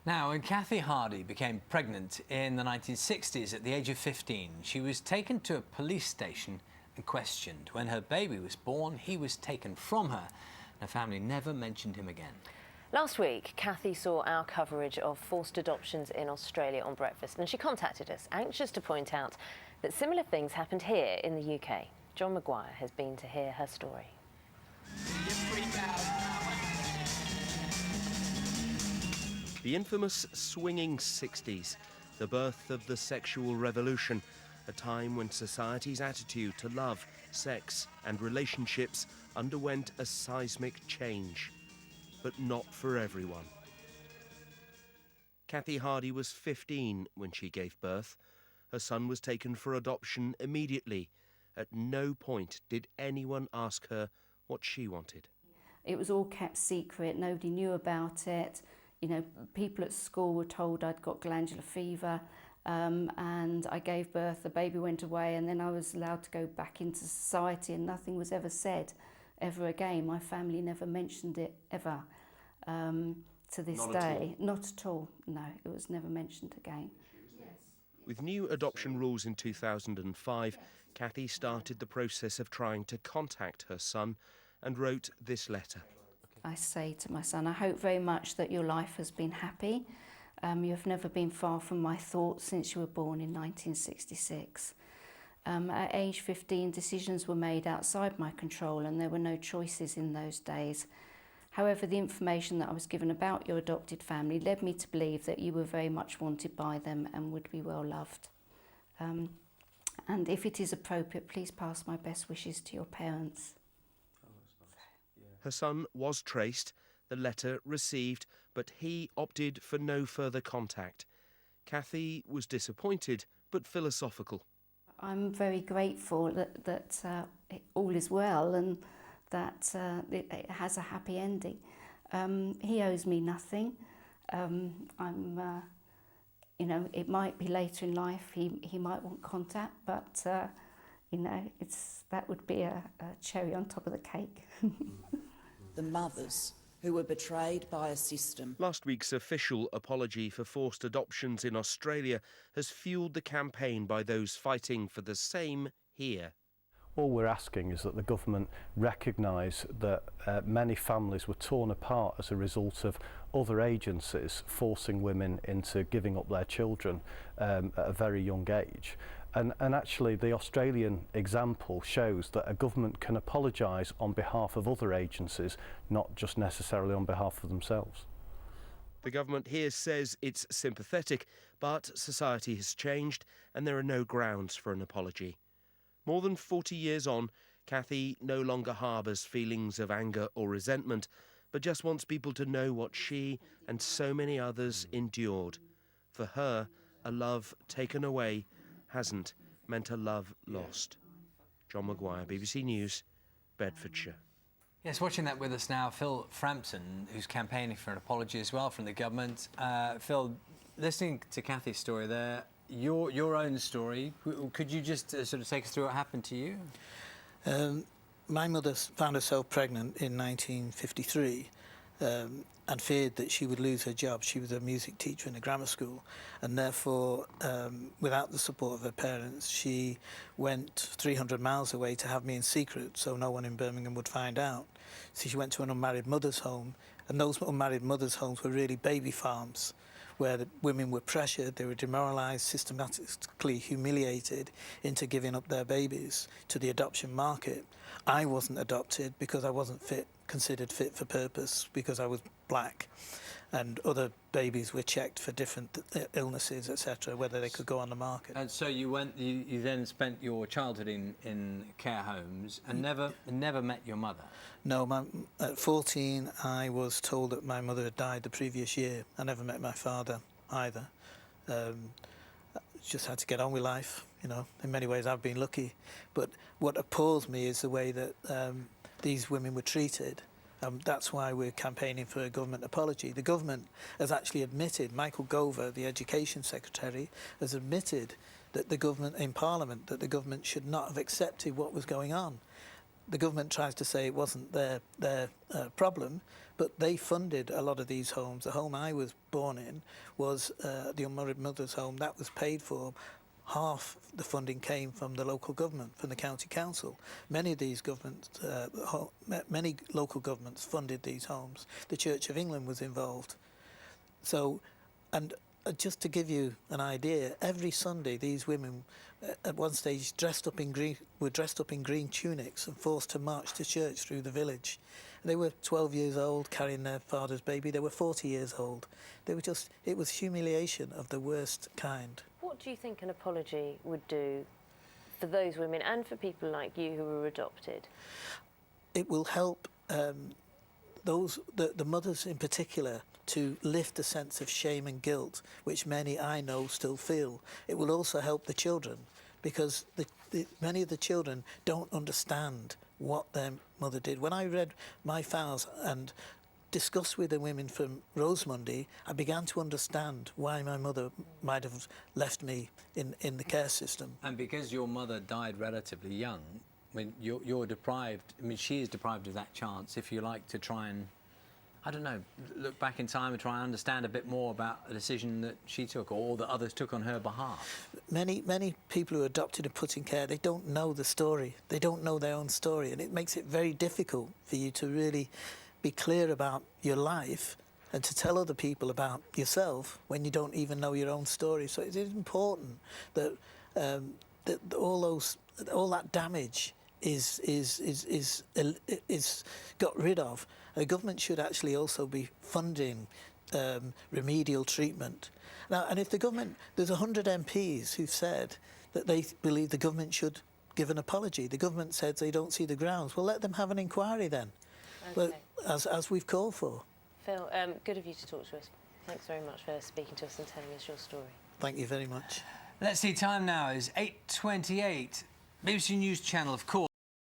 Now, when Cathy Hardy became pregnant in the 1960s at the age of 15, she was taken to a police station and questioned. When her baby was born, he was taken from her. Her family never mentioned him again. Last week, Cathy saw our coverage of forced adoptions in Australia on Breakfast, and she contacted us, anxious to point out that similar things happened here in the UK. John Maguire has been to hear her story. The infamous swinging 60s, the birth of the sexual revolution, a time when society's attitude to love, sex and relationships underwent a seismic change. But not for everyone. Cathy Hardy was 15 when she gave birth. Her son was taken for adoption immediately. At no point did anyone ask her what she wanted. It was all kept secret, nobody knew about it. You know, people at school were told I'd got glandular fever, and I gave birth, the baby went away, and then I was allowed to go back into society, and nothing was ever said ever again. My family never mentioned it ever to this day. Not at all, no, it was never mentioned again. With new adoption rules in 2005, Cathy started the process of trying to contact her son and wrote this letter. I say to my son, I hope very much that your life has been happy. You've never been far from my thoughts since you were born in 1966. At age 15, decisions were made outside my control and there were no choices in those days. However, the information that I was given about your adopted family led me to believe that you were very much wanted by them and would be well loved. And if it is appropriate, please pass my best wishes to your parents. Her son was traced, the letter received, but he opted for no further contact. Cathy was disappointed, but philosophical. I'm very grateful that all is well and that it has a happy ending. He owes me nothing. You know, it might be later in life he might want contact, but you know, that would be a cherry on top of the cake. The mothers who were betrayed by a system. Last week's official apology for forced adoptions in Australia has fuelled the campaign by those fighting for the same here. All we're asking is that the government recognise that many families were torn apart as a result of other agencies forcing women into giving up their children at a very young age. And actually the Australian example shows that a government can apologise on behalf of other agencies, not just necessarily on behalf of themselves. The government here says it's sympathetic, but society has changed and there are no grounds for an apology. More than 40 years on, Cathy no longer harbours feelings of anger or resentment, but just wants people to know what she and so many others endured. For her, a love taken away hasn't meant a love lost. John Maguire, BBC News, Bedfordshire. Yes, watching that with us now, Phil Frampton, who's campaigning for an apology as well from the government. Phil, listening to Cathy's story there, your own story, could you just sort of take us through what happened to you? My mother found herself pregnant in 1953 and feared that she would lose her job. She was a music teacher in a grammar school, and therefore, without the support of her parents, she went 300 miles away to have me in secret so no one in Birmingham would find out. So she went to an unmarried mother's home, and those unmarried mothers' homes were really baby farms, where the women were pressured, they were demoralised, systematically humiliated into giving up their babies to the adoption market. I wasn't adopted because I wasn't considered fit for purpose because I was black, and other babies were checked for different illnesses, etc., whether they could go on the market. And so you then spent your childhood in care homes and never met your mother? No, at 14 I was told that my mother had died the previous year. I never met my father either. Just had to get on with life, you know. In many ways I've been lucky, but what appalls me is the way that these women were treated. That's why we're campaigning for a government apology. The government has actually admitted, Michael Gover, the Education Secretary, has admitted that the government in Parliament, that the government should not have accepted what was going on. the government tries to say it wasn't their problem, but they funded a lot of these homes. The home I was born in was the unmarried mother's home. That was paid for. Half the funding came from the local government, from the county council. Many of these governments, many local governments funded these homes. The Church of England was involved. So, and just to give you an idea, every Sunday these women, at one stage, were dressed up in green tunics and forced to march to church through the village. They were 12 years old, carrying their father's baby. They were 40 years old. They were just, it was humiliation of the worst kind. What do you think an apology would do for those women and for people like you who were adopted? It will help the mothers in particular to lift a sense of shame and guilt, which many I know still feel. It will also help the children, because many of the children don't understand what their mother did. When I read my files and discussed with the women from Rosemundy, I began to understand why my mother might have left me in the care system. And because your mother died relatively young, I mean, you're deprived, I mean, she is deprived of that chance, if you like, to try and, I don't know, look back in time and try and understand a bit more about a decision that she took or that others took on her behalf. Many people who are adopted and put in care, they don't know the story. They don't know their own story, and it makes it very difficult for you to really be clear about your life and to tell other people about yourself when you don't even know your own story. So it is important that all that damage is got rid of. The government should actually also be funding remedial treatment. Now, and if the government, there's 100 MPs who've said that they believe the government should give an apology. The government said they don't see the grounds. Well, let them have an inquiry then. Okay. But as we've called for. Phil, good of you to talk to us. Thanks very much for speaking to us and telling us your story. Thank you very much. Let's see, time now is 8:28. BBC News Channel, of course.